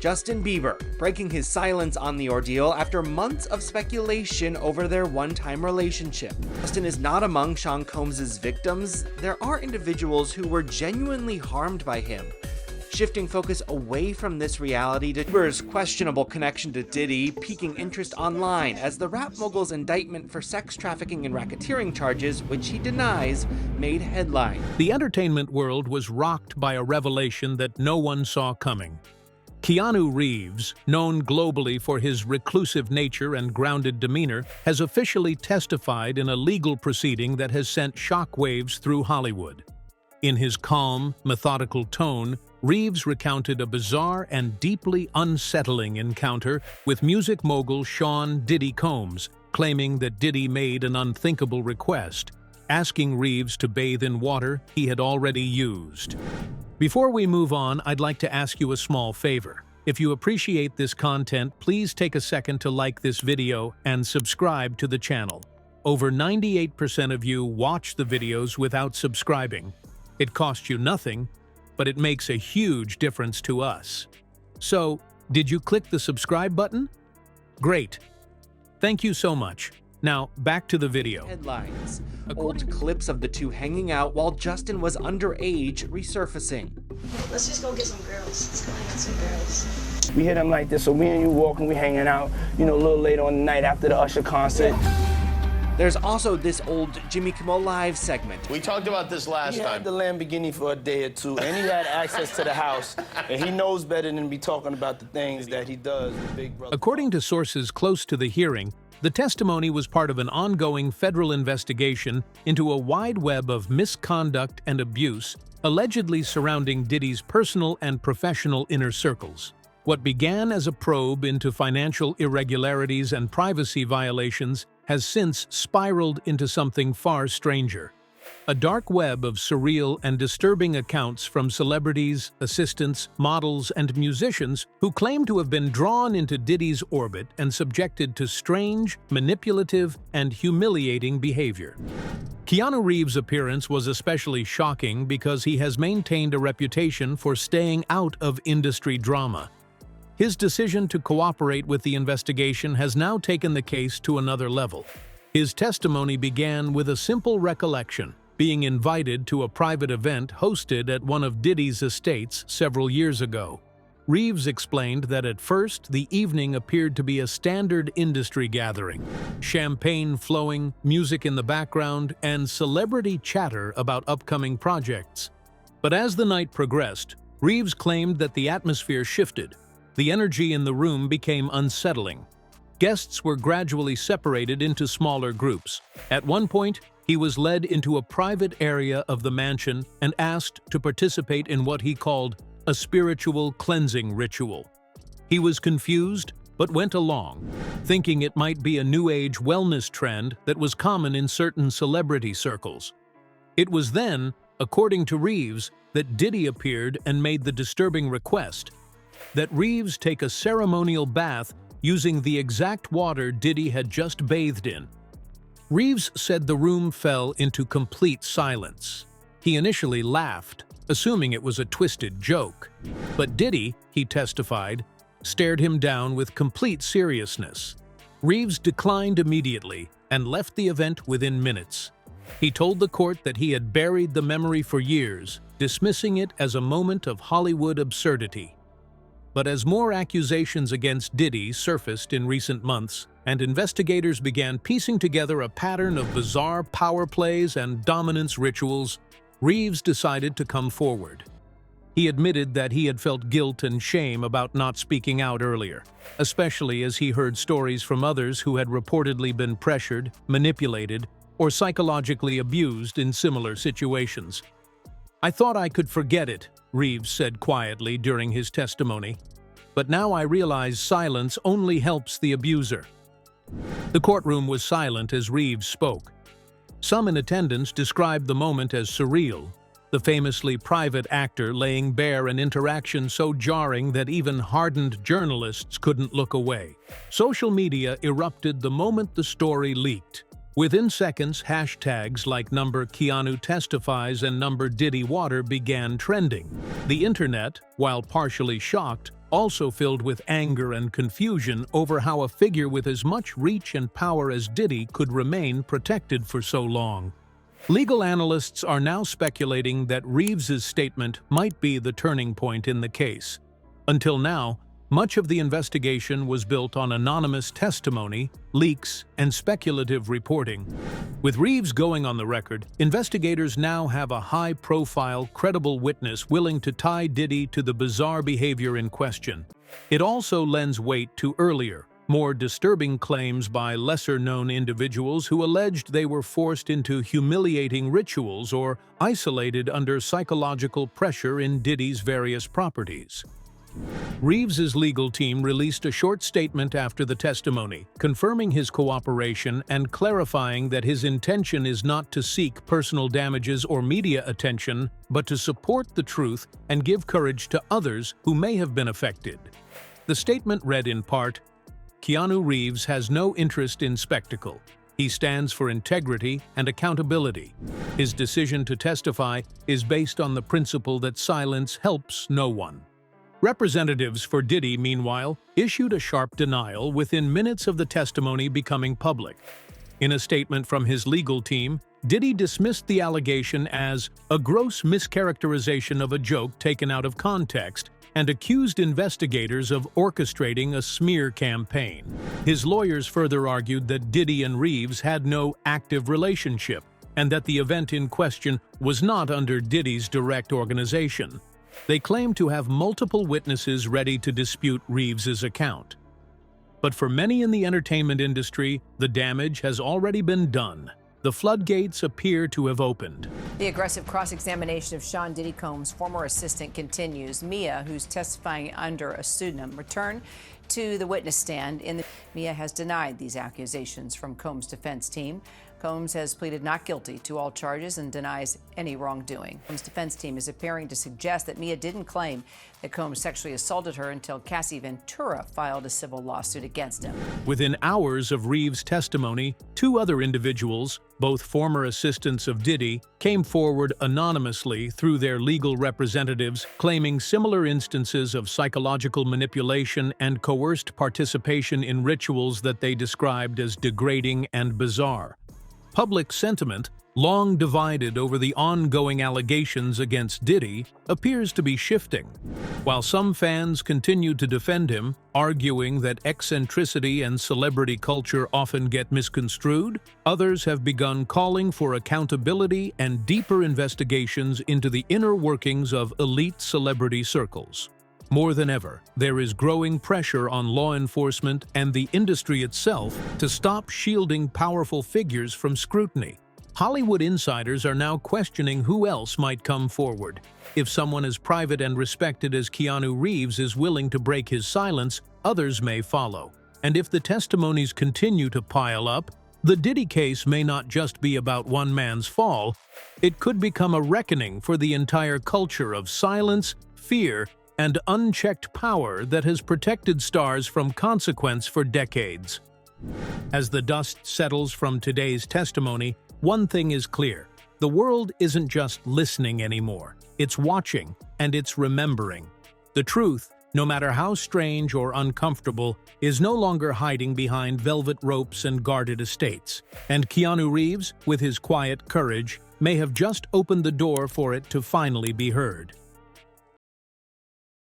Justin Bieber, breaking his silence on the ordeal after months of speculation over their one-time relationship. Justin is not among Sean Combs' victims. There are individuals who were genuinely harmed by him. Shifting focus away from this reality to Bieber's questionable connection to Diddy, piquing interest online as the rap mogul's indictment for sex trafficking and racketeering charges, which he denies, made headlines. The entertainment world was rocked by a revelation that no one saw coming. Keanu Reeves, known globally for his reclusive nature and grounded demeanor, has officially testified in a legal proceeding that has sent shockwaves through Hollywood. In his calm, methodical tone, Reeves recounted a bizarre and deeply unsettling encounter with music mogul Sean "Diddy" Combs, claiming that Diddy made an unthinkable request, asking Reeves to bathe in water he had already used. Before we move on, I'd like to ask you a small favor. If you appreciate this content, please take a second to like this video and subscribe to the channel. Over 98% of you watch the videos without subscribing. It costs you nothing, but it makes a huge difference to us. So, did you click the subscribe button? Great. Thank you so much. Now, back to the video. Headlines. Old clips of the two hanging out while Justin was underage resurfacing. Let's just go get some girls. Let's go hang out some girls. We hit him like this, so me and you walking, we hanging out, a little later on the night after the Usher concert. There's also this old Jimmy Kimmel Live segment. We talked about this last He time. had the Lamborghini for a day or two, and he had access to the house, and he knows better than be talking about the things that he does with Big Brother. According to sources close to the hearing, the testimony was part of an ongoing federal investigation into a wide web of misconduct and abuse allegedly surrounding Diddy's personal and professional inner circles. What began as a probe into financial irregularities and privacy violations has since spiraled into something far stranger. A dark web of surreal and disturbing accounts from celebrities, assistants, models, and musicians who claim to have been drawn into Diddy's orbit and subjected to strange, manipulative, and humiliating behavior. Keanu Reeves' appearance was especially shocking because he has maintained a reputation for staying out of industry drama. His decision to cooperate with the investigation has now taken the case to another level. His testimony began with a simple recollection, being invited to a private event hosted at one of Diddy's estates several years ago. Reeves explained that at first the evening appeared to be a standard industry gathering, champagne flowing, music in the background, and celebrity chatter about upcoming projects. But as the night progressed, Reeves claimed that the atmosphere shifted. The energy in the room became unsettling. Guests were gradually separated into smaller groups. At one point, he was led into a private area of the mansion and asked to participate in what he called a spiritual cleansing ritual. He was confused, but went along, thinking it might be a New Age wellness trend that was common in certain celebrity circles. It was then, according to Reeves, that Diddy appeared and made the disturbing request that Reeves take a ceremonial bath using the exact water Diddy had just bathed in. Reeves said the room fell into complete silence. He initially laughed, assuming it was a twisted joke. But Diddy, he testified, stared him down with complete seriousness. Reeves declined immediately and left the event within minutes. He told the court that he had buried the memory for years, dismissing it as a moment of Hollywood absurdity. But as more accusations against Diddy surfaced in recent months, and investigators began piecing together a pattern of bizarre power plays and dominance rituals, Reeves decided to come forward. He admitted that he had felt guilt and shame about not speaking out earlier, especially as he heard stories from others who had reportedly been pressured, manipulated, or psychologically abused in similar situations. "I thought I could forget it," Reeves said quietly during his testimony. "But now I realize silence only helps the abuser." The courtroom was silent as Reeves spoke. Some in attendance described the moment as surreal, the famously private actor laying bare an interaction so jarring that even hardened journalists couldn't look away. Social media erupted the moment the story leaked, Within seconds, hashtags like #Keanu Testifies and #Diddy Water began trending. The internet, while partially shocked, also filled with anger and confusion over how a figure with as much reach and power as Diddy could remain protected for so long. Legal analysts are now speculating that Reeves's statement might be the turning point in the case. Until now, much of the investigation was built on anonymous testimony, leaks, and speculative reporting. With Reeves going on the record, investigators now have a high-profile, credible witness willing to tie Diddy to the bizarre behavior in question. It also lends weight to earlier, more disturbing claims by lesser-known individuals who alleged they were forced into humiliating rituals or isolated under psychological pressure in Diddy's various properties. Reeves's legal team released a short statement after the testimony, confirming his cooperation and clarifying that his intention is not to seek personal damages or media attention, but to support the truth and give courage to others who may have been affected. The statement read in part, "Keanu Reeves has no interest in spectacle. He stands for integrity and accountability. His decision to testify is based on the principle that silence helps no one." Representatives for Diddy, meanwhile, issued a sharp denial within minutes of the testimony becoming public. In a statement from his legal team, Diddy dismissed the allegation as a gross mischaracterization of a joke taken out of context and accused investigators of orchestrating a smear campaign. His lawyers further argued that Diddy and Reeves had no active relationship and that the event in question was not under Diddy's direct organization. They claim to have multiple witnesses ready to dispute Reeves's account. But for many in the entertainment industry, the damage has already been done. The floodgates appear to have opened. The aggressive cross-examination of Sean Diddy Combs' former assistant continues. Mia, who's testifying under a pseudonym, returned to the witness stand. Mia has denied these accusations from Combs' defense team. Combs has pleaded not guilty to all charges and denies any wrongdoing. Combs' defense team is appearing to suggest that Mia didn't claim that Combs sexually assaulted her until Cassie Ventura filed a civil lawsuit against him. Within hours of Reeves' testimony, two other individuals, both former assistants of Diddy, came forward anonymously through their legal representatives, claiming similar instances of psychological manipulation and coerced participation in rituals that they described as degrading and bizarre. Public sentiment, long divided over the ongoing allegations against Diddy, appears to be shifting. While some fans continue to defend him, arguing that eccentricity and celebrity culture often get misconstrued, others have begun calling for accountability and deeper investigations into the inner workings of elite celebrity circles. More than ever, there is growing pressure on law enforcement and the industry itself to stop shielding powerful figures from scrutiny. Hollywood insiders are now questioning who else might come forward. If someone as private and respected as Keanu Reeves is willing to break his silence, others may follow. And if the testimonies continue to pile up, the Diddy case may not just be about one man's fall. It could become a reckoning for the entire culture of silence, fear, and unchecked power that has protected stars from consequence for decades. As the dust settles from today's testimony, one thing is clear: the world isn't just listening anymore. It's watching, and it's remembering. The truth, no matter how strange or uncomfortable, is no longer hiding behind velvet ropes and guarded estates. And Keanu Reeves, with his quiet courage, may have just opened the door for it to finally be heard.